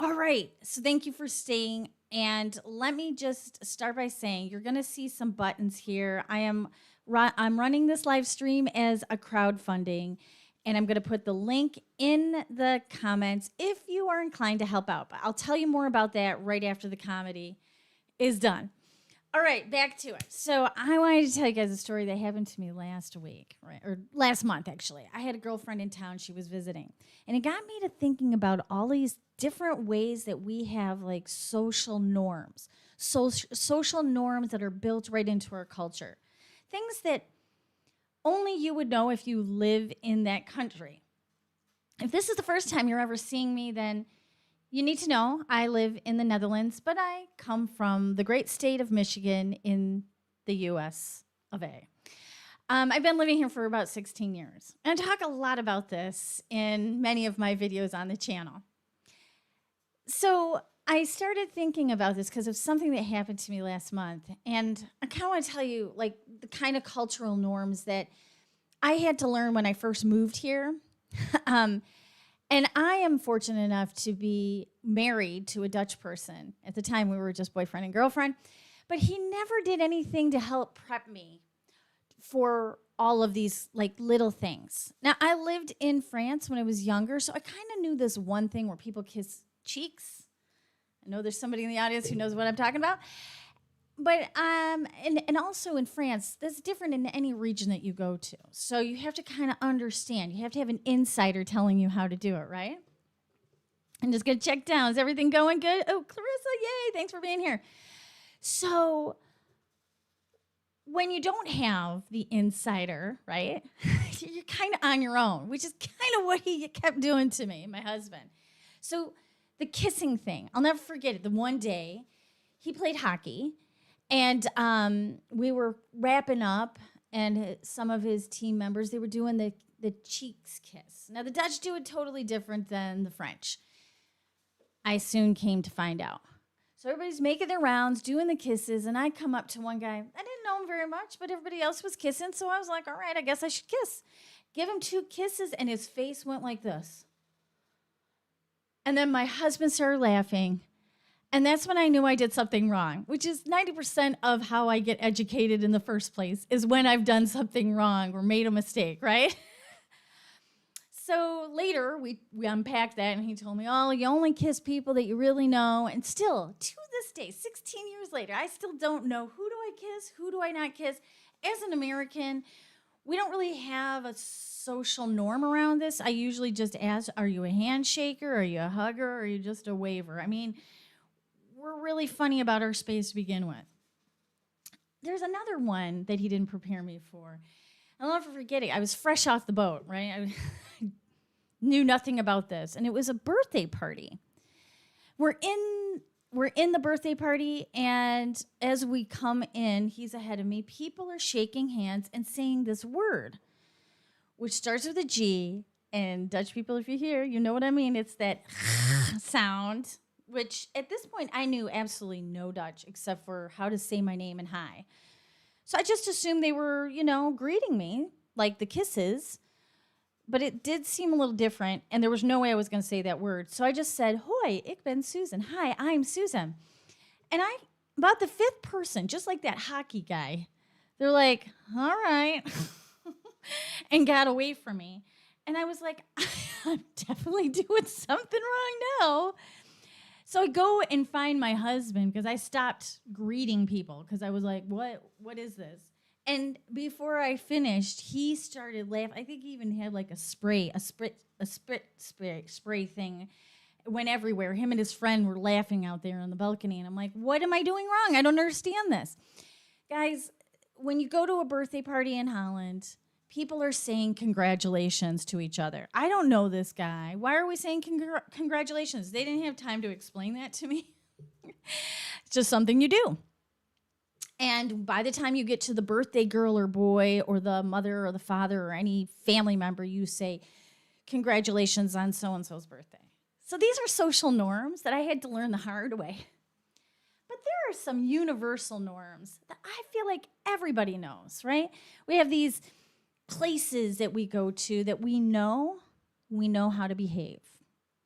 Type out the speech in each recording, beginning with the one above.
All right. So thank you for staying. And let me just start by saying you're going to see some buttons here. I'm running this live stream as a crowdfunding, and I'm going to put the link in the comments if you are inclined to help out. But I'll tell you more about that right after the comedy is done. All right, back to it. So I wanted to tell you guys a story that happened to me last week, right? Or last month, actually. I had a girlfriend in town. She was visiting. And it got me to thinking about all these different ways that we have like social norms. Social norms that are built right into our culture. Things that only you would know if you live in that country. If this is the first time you're ever seeing me, then you need to know I live in the Netherlands, but I come from the great state of Michigan in the US of A. I've been living here for about 16 years. And I talk a lot about this in many of my videos on the channel. So I started thinking about this because of something that happened to me last month. And I kind of want to tell you like the kind of cultural norms that I had to learn when I first moved here. And I am fortunate enough to be married to a Dutch person. At the time, we were just boyfriend and girlfriend. But he never did anything to help prep me for all of these like little things. Now, I lived in France when I was younger, so I kind of knew this one thing where people kiss cheeks. I know there's somebody in the audience who knows what I'm talking about. But and also in France, that's different in any region that you go to. So you have to kind of understand. You have to have an insider telling you how to do it, right? I'm just gonna check down. Is everything going good? Oh, Clarissa, yay! Thanks for being here. So when you don't have the insider, right? You're kind of on your own, which is kind of what he kept doing to me, my husband. So the kissing thing, I'll never forget it. The one day he played hockey. And we were wrapping up, and some of his team members, they were doing the cheeks kiss. Now, the Dutch do it totally different than the French. I soon came to find out. So everybody's making their rounds, doing the kisses, and I come up to one guy. I didn't know him very much, but everybody else was kissing, so I was like, all right, I guess I should kiss. Give him 2 kisses, and his face went like this. And then my husband started laughing. And that's when I knew I did something wrong, which is 90% of how I get educated in the first place is when I've done something wrong or made a mistake, right? So later, we unpacked that, and he told me, oh, you only kiss people that you really know. And still, to this day, 16 years later, I still don't know who do I kiss, who do I not kiss. As an American, we don't really have a social norm around this. I usually just ask, are you a handshaker, are you a hugger, or are you just a waver? I mean, we're really funny about our space to begin with. There's another one that he didn't prepare me for. I'll never forget it. I was fresh off the boat, right? I knew nothing about this. And it was a birthday party. We're in the birthday party, and as we come in, he's ahead of me. People are shaking hands and saying this word, which starts with a G. And Dutch people, if you hear, you know what I mean. It's that sound, which at this point I knew absolutely no Dutch except for how to say my name and hi. So I just assumed they were, greeting me like the kisses, but it did seem a little different, and there was no way I was going to say that word. So I just said, hoi, ik ben Susan. Hi, I'm Susan. And about the 5th person, just like that hockey guy, they're like, all right, and got away from me. And I was like, I'm definitely doing something wrong now. So I go and find my husband because I stopped greeting people because I was like, what is this? And before I finished, he started laughing. I think he even had like a spray thing. It went everywhere. Him and his friend were laughing out there on the balcony. And I'm like, what am I doing wrong? I don't understand this. Guys, when you go to a birthday party in Holland, people are saying congratulations to each other. I don't know this guy. Why are we saying congratulations? They didn't have time to explain that to me. It's just something you do. And by the time you get to the birthday girl or boy or the mother or the father or any family member, you say, congratulations on so-and-so's birthday. So these are social norms that I had to learn the hard way. But there are some universal norms that I feel like everybody knows, right? We have these places that we go to that we know how to behave.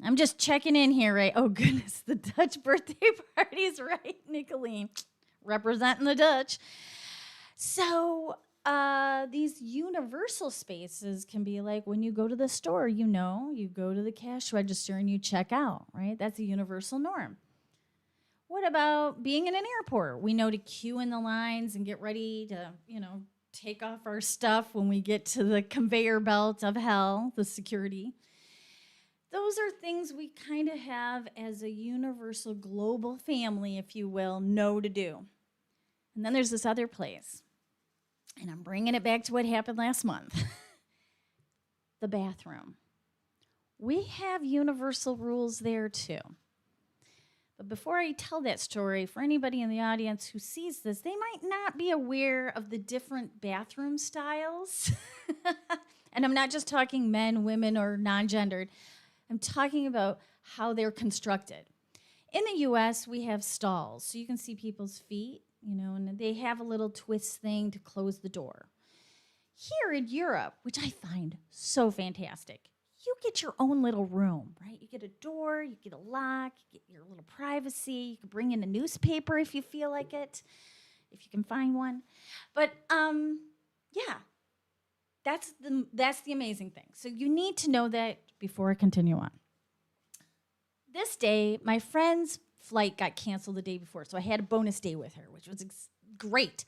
I'm just checking in here, right? Oh, goodness, the Dutch birthday party's right, Nicolene. Representing the Dutch. So these universal spaces can be like when you go to the store, you go to the cash register and you check out, right? That's a universal norm. What about being in an airport? We know to queue in the lines and get ready to, take off our stuff when we get to the conveyor belt of hell, the security. Those are things we kind of have as a universal global family, if you will, know to do. And then there's this other place, and I'm bringing it back to what happened last month, the bathroom. We have universal rules there too. But before I tell that story, for anybody in the audience who sees this, they might not be aware of the different bathroom styles. And I'm not just talking men, women, or non-gendered. I'm talking about how they're constructed. In the U.S., we have stalls, so you can see people's feet, and they have a little twist thing to close the door. Here in Europe, which I find so fantastic, you get your own little room, right? You get a door, you get a lock, you get your little privacy. You can bring in a newspaper if you feel like it, if you can find one. But yeah, that's the amazing thing. So you need to know that before I continue on. This day, my friend's flight got canceled the day before, so I had a bonus day with her, which was great.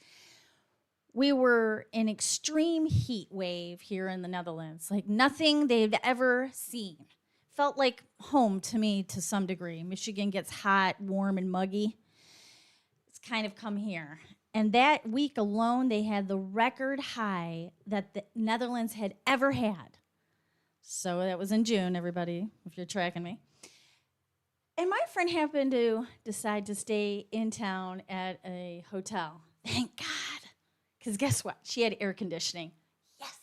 We were in extreme heat wave here in the Netherlands, like nothing they've ever seen. Felt like home to me to some degree. Michigan gets hot, warm, and muggy. It's kind of come here. And that week alone, they had the record high that the Netherlands had ever had. So that was in June, everybody, if you're tracking me. And my friend happened to decide to stay in town at a hotel. Thank God. Because guess what? She had air conditioning. Yes.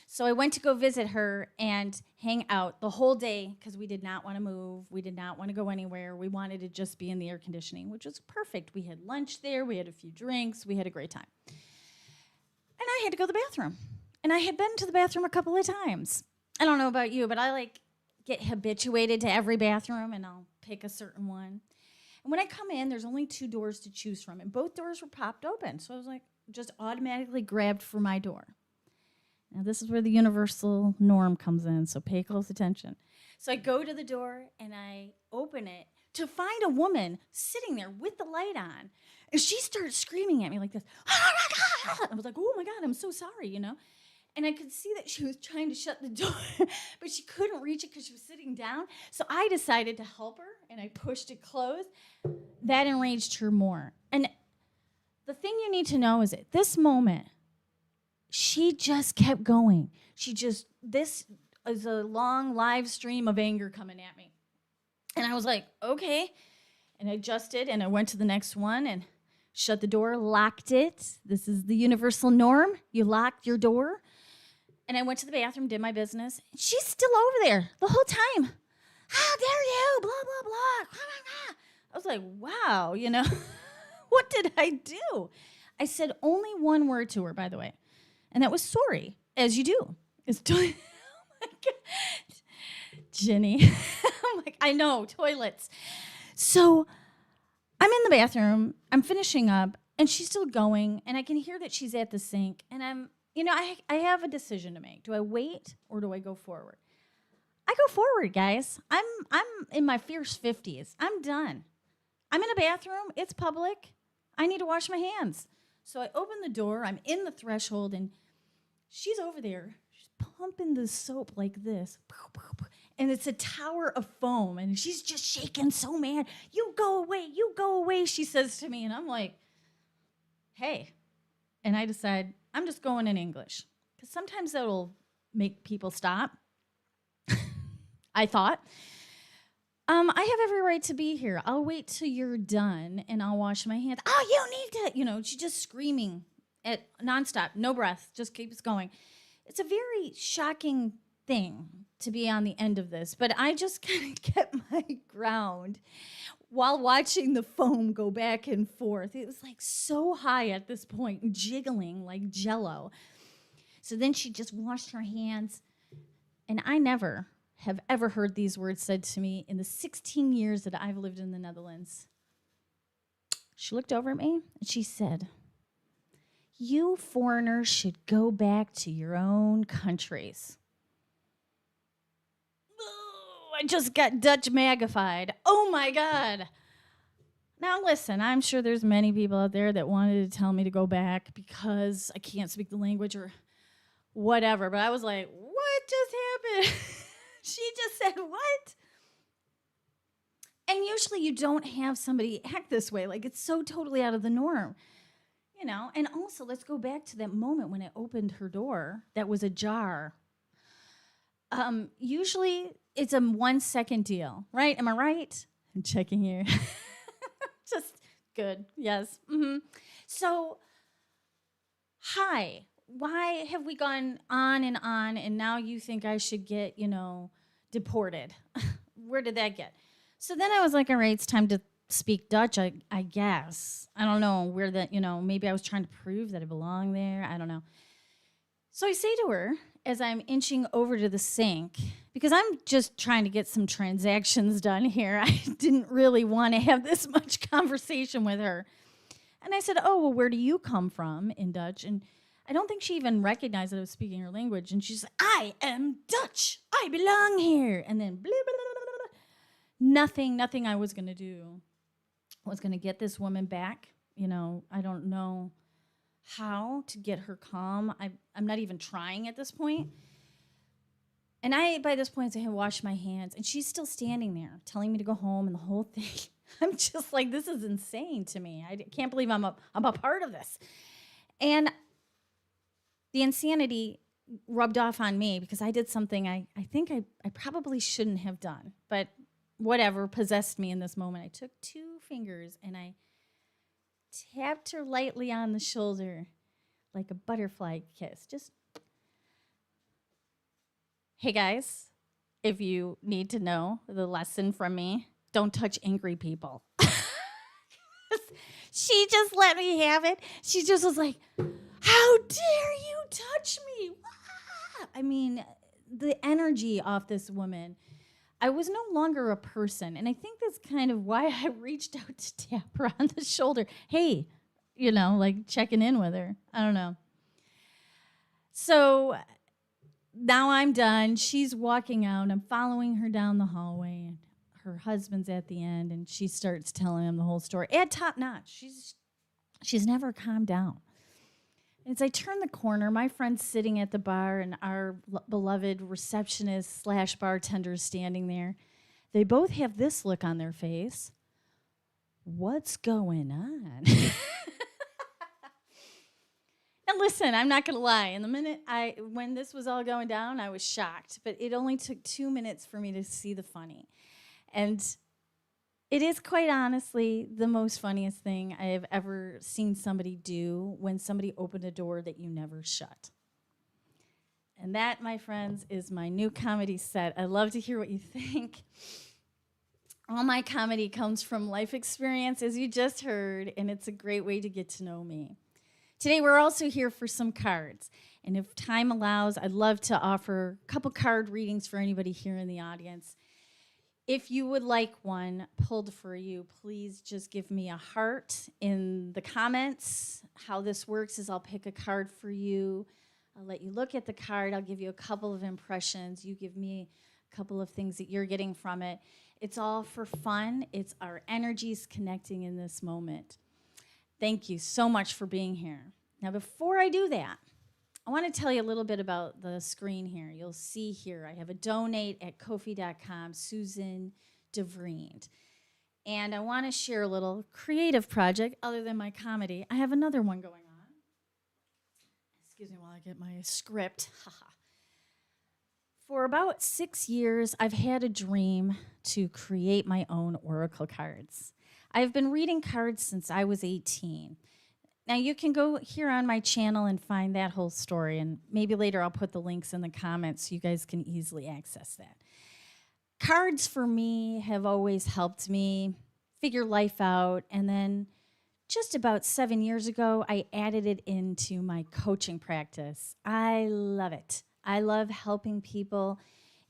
So I went to go visit her and hang out the whole day because we did not want to move. We did not want to go anywhere. We wanted to just be in the air conditioning, which was perfect. We had lunch there. We had a few drinks. We had a great time. And I had to go to the bathroom. And I had been to the bathroom a couple of times. I don't know about you, but I get habituated to every bathroom, and I'll pick a certain one. And when I come in, there's only 2 doors to choose from, and both doors were popped open. So I was like, just automatically grabbed for my door. Now, this is where the universal norm comes in, so pay close attention. So I go to the door, and I open it to find a woman sitting there with the light on. And she starts screaming at me like this. I was like, oh, my God, I'm so sorry, And I could see that she was trying to shut the door, but she couldn't reach it because she was sitting down. So I decided to help her, and I pushed it closed. That enraged her more. And the thing you need to know is at this moment, she just kept going. This is a long live stream of anger coming at me. And I was like, okay. And I adjusted, and I went to the next one and shut the door, locked it. This is the universal norm. You locked your door. And I went to the bathroom, did my business. And she's still over there the whole time. How dare you, blah, blah, blah. I was like, wow, what did I do? I said only one word to her, by the way, and that was sorry, as you do. Oh, my God. Jenny. I know, toilets. So I'm in the bathroom. I'm finishing up, and she's still going, and I can hear that she's at the sink, and I have a decision to make. Do I wait or do I go forward? I go forward, guys. I'm in my fierce 50s. I'm done. I'm in a bathroom. It's public. I need to wash my hands. So I open the door. I'm in the threshold, and she's over there. She's pumping the soap like this. And it's a tower of foam, and she's just shaking so mad. You go away, she says to me. And I'm like, hey. And I decide I'm just going in English because sometimes that'll make people stop. I thought. I have every right to be here. I'll wait till you're done, and I'll wash my hands. Oh, you need to, she's just screaming at nonstop, no breath, just keeps going. It's a very shocking thing to be on the end of this, but I just kind of kept my ground while watching the foam go back and forth. It was like so high at this point, jiggling like jello. So then she just washed her hands, and I never have ever heard these words said to me in the 16 years that I've lived in the Netherlands. She looked over at me and she said, "You foreigners should go back to your own countries." Ooh, I just got Dutch magnified. Oh my God. Now listen, I'm sure there's many people out there that wanted to tell me to go back because I can't speak the language or whatever. But I was like, what just happened? She just said, what? And usually you don't have somebody act this way. Like, it's so totally out of the norm. You know, and also let's go back to that moment when I opened her door that was ajar. Usually it's a 1 second deal, right? Am I right? I'm checking here. Just good. Yes. Mm-hmm. So, hi. Why have we gone on, and now you think I should get, deported? Where did that get? So then I was like, all right, it's time to speak Dutch, I guess. I don't know where that, maybe I was trying to prove that I belong there. I don't know. So I say to her as I'm inching over to the sink, because I'm just trying to get some transactions done here. I didn't really want to have this much conversation with her. And I said, oh, well, where do you come from in Dutch? And I don't think she even recognized that I was speaking her language. And she's like, I am Dutch. I belong here. And then blah, blah, blah, blah, blah. Nothing I was going to do was going to get this woman back. I don't know how to get her calm. I'm not even trying at this point. And by this point, I had washed my hands. And she's still standing there telling me to go home and the whole thing. I'm just like, this is insane to me. I can't believe I'm a part of this. And the insanity rubbed off on me because I did something I think I probably shouldn't have done. But whatever possessed me in this moment. I took 2 fingers and I tapped her lightly on the shoulder like a butterfly kiss. Just, hey guys, if you need to know the lesson from me, don't touch angry people. She just let me have it. She just was like, how dare you touch me? I mean, the energy off this woman. I was no longer a person. And I think that's kind of why I reached out to tap her on the shoulder. Hey, like checking in with her. I don't know. So now I'm done. She's walking out. I'm following her down the hallway. And her husband's at the end. And she starts telling him the whole story. At top notch. She's never calmed down. As I turn the corner, my friend's sitting at the bar and our beloved receptionist / bartender is standing there. They both have this look on their face. What's going on? And listen, I'm not going to lie. In the minute when this was all going down, I was shocked. But it only took 2 minutes for me to see the funny. And it is quite honestly the most funniest thing I have ever seen somebody do when somebody opened a door that you never shut. And that, my friends, is my new comedy set. I'd love to hear what you think. All my comedy comes from life experience, as you just heard, and it's a great way to get to know me. Today, we're also here for some cards. And if time allows, I'd love to offer a couple card readings for anybody here in the audience. If you would like one pulled for you, please just give me a heart in the comments. How this works is I'll pick a card for you. I'll let you look at the card. I'll give you a couple of impressions. You give me a couple of things that you're getting from it. It's all for fun. It's our energies connecting in this moment. Thank you so much for being here. Now, before I do that, I want to tell you a little bit about the screen here. You'll see here, I have a donate at Ko-fi.com, Susan DeVriend. And I want to share a little creative project other than my comedy. I have another one going on. Excuse me while I get my script. For about 6 years, I've had a dream to create my own oracle cards. I've been reading cards since I was 18. Now, you can go here on my channel and find that whole story, and maybe later I'll put the links in the comments so you guys can easily access that. Cards, for me, have always helped me figure life out, and then just about 7 years ago, I added it into my coaching practice. I love it. I love helping people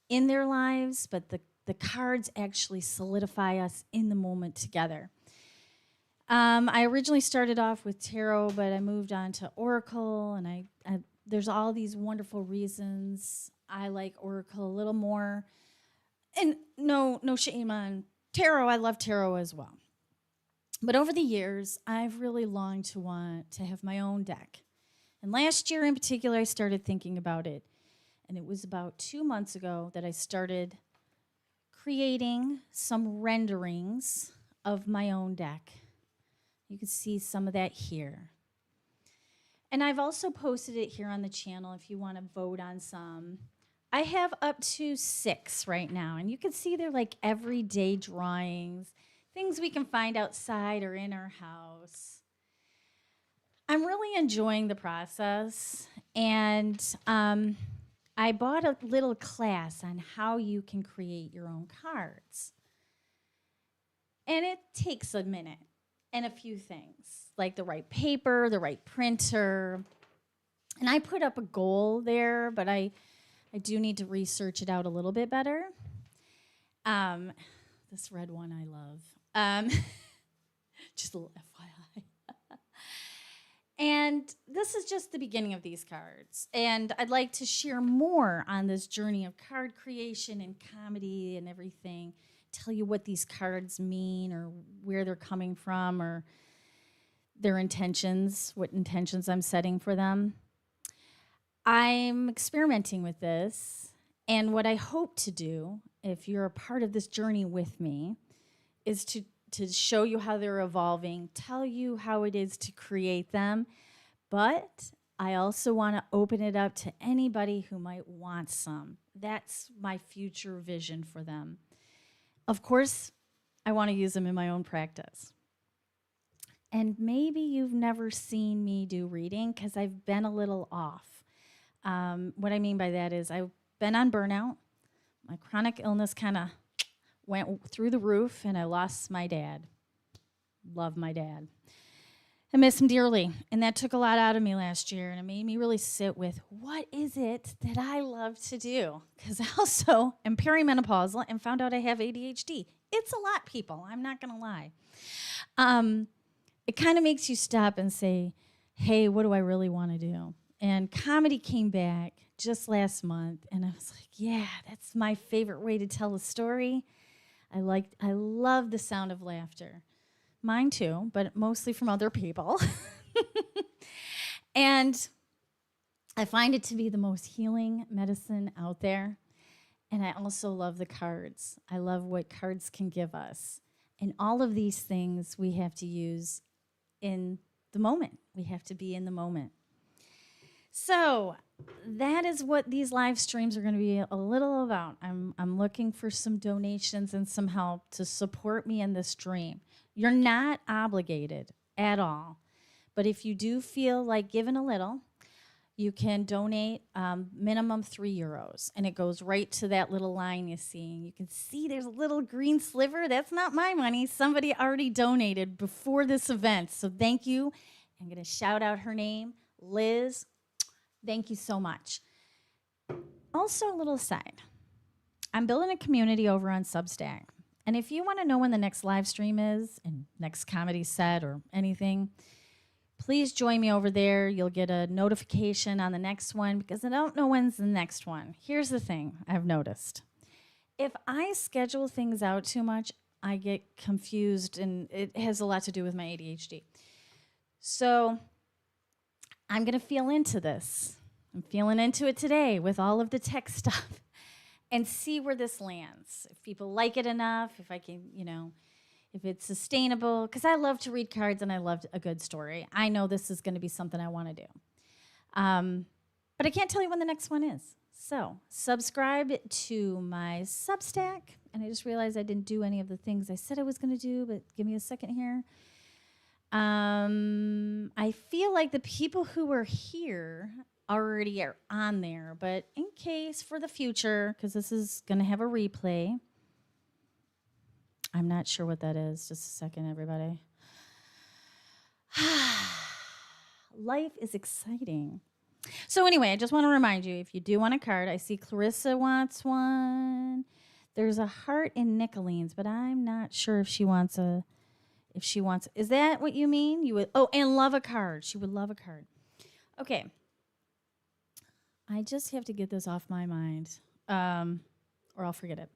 in their lives, but the cards actually solidify us in the moment together. I originally started off with tarot, but I moved on to Oracle, and there's all these wonderful reasons I like Oracle a little more. And no shame on tarot. I love tarot as well. But over the years, I've really longed to want to have my own deck. And last year in particular, I started thinking about it. And it was about 2 months ago that I started creating some renderings of my own deck. You can see some of that here. And I've also posted it here on the channel if you want to vote on some. I have up to 6 right now, and you can see they're like everyday drawings, things we can find outside or in our house. I'm really enjoying the process, and I bought a little class on how you can create your own cards. And it takes a minute and a few things, like the right paper, the right printer. And I put up a goal there, but I do need to research it out a little bit better. This red one I love. Just a little FYI. And this is just the beginning of these cards. And I'd like to share more on this journey of card creation and comedy and everything. Tell you what these cards mean or where they're coming from or their intentions, what intentions I'm setting for them. I'm experimenting with this. And what I hope to do, if you're a part of this journey with me, is to show you how they're evolving, tell you how it is to create them, but I also want to open it up to anybody who might want some. That's my future vision for them. Of course, I want to use them in my own practice. And maybe you've never seen me do reading because I've been a little off. What I mean by that is I've been on burnout. My chronic illness kind of went through the roof, and I lost my dad. Love my dad. I miss him dearly, and that took a lot out of me last year, and it made me really sit with what is it that I love to do? Because I also am perimenopausal and found out I have ADHD. It's a lot, people. I'm not going to lie. It kind of makes you stop and say, hey, what do I really want to do? And comedy came back just last month, and I was like, yeah, that's my favorite way to tell a story. I love the sound of laughter. Mine too, but mostly from other people. And I find it to be the most healing medicine out there. And I also love the cards. I love what cards can give us. And all of these things we have to use in the moment. We have to be in the moment. So that is what these live streams are going to be a little about. I'm looking for some donations and some help to support me in this dream. You're not obligated at all. But if you do feel like giving a little, you can donate minimum €3. And it goes right to that little line you see. You can see there's a little green sliver. That's not my money. Somebody already donated before this event. So thank you. I'm going to shout out her name, Liz. Thank you so much. Also, a little aside. I'm building a community over on Substack. And if you want to know when the next live stream is and next comedy set or anything, please join me over there. You'll get a notification on the next one because I don't know when's the next one. Here's the thing I've noticed. If I schedule things out too much, I get confused, and it has a lot to do with my ADHD. So I'm going to feel into this. I'm feeling into it today with all of the tech stuff and see where this lands. If people like it enough, if I can, if it's sustainable, because I love to read cards and I love a good story. I know this is going to be something I want to do. But I can't tell you when the next one is. So subscribe to my Substack. And I just realized I didn't do any of the things I said I was going to do, but give me a second here. I feel like the people who are here already are on there, but in case for the future, because this is going to have a replay. I'm not sure what that is. Just a second, everybody. Life is exciting. So anyway, I just want to remind you, if you do want a card, I see Clarissa wants one. There's a heart in Nicolene's, but I'm not sure if she wants is that what you mean? You would, and love a card. She would love a card. Okay. I just have to get this off my mind, or I'll forget it.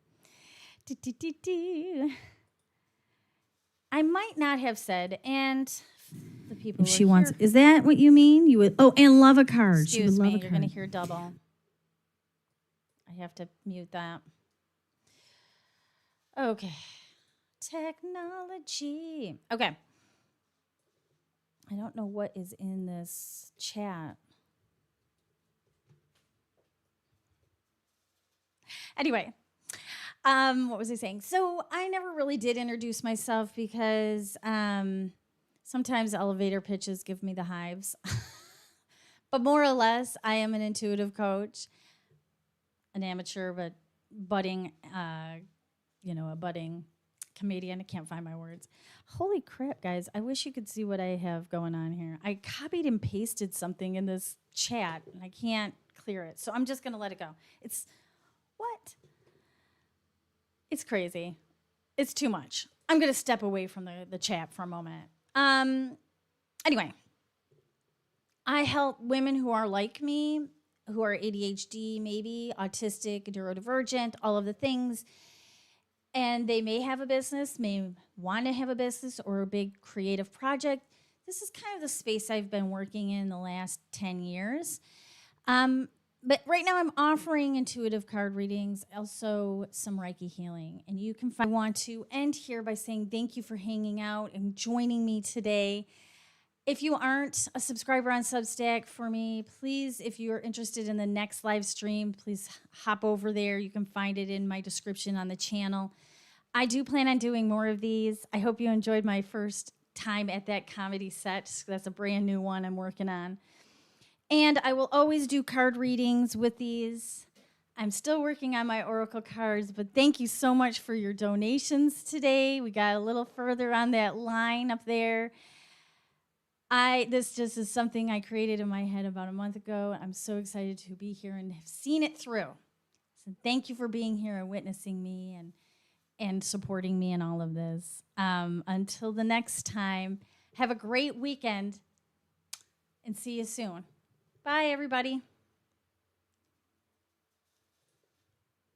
I might not have said, and the people. If she wants, is that what you mean? You would, and love a card. Excuse she would me, love a you're card. going to hear double. I have to mute that. Okay. Technology. Okay. I don't know what is in this chat. Anyway, what was I saying? So I never really did introduce myself because sometimes elevator pitches give me the hives. But more or less, I am an intuitive coach, an amateur, but budding, a budding comedian. I can't find my words. Holy crap, guys. I wish you could see what I have going on here. I copied and pasted something in this chat, and I can't clear it. So I'm just going to let it go. What? It's crazy. It's too much. I'm going to step away from the chat for a moment. Anyway, I help women who are like me, who are ADHD, maybe autistic, neurodivergent, all of the things. And they may have a business, may want to have a business or a big creative project. This is kind of the space I've been working in the last 10 years. But right now I'm offering intuitive card readings, also some Reiki healing. And you can find, I want to end here by saying thank you for hanging out and joining me today. If you aren't a subscriber on Substack for me, please, if you're interested in the next live stream, please hop over there. You can find it in my description on the channel. I do plan on doing more of these. I hope you enjoyed my first time at that comedy set. That's a brand new one I'm working on. And I will always do card readings with these. I'm still working on my Oracle cards, but thank you so much for your donations today. We got a little further on that line up there. This just is something I created in my head about a month ago. I'm so excited to be here and have seen it through. So thank you for being here and witnessing me and supporting me in all of this. Until the next time, have a great weekend and see you soon. Bye, everybody.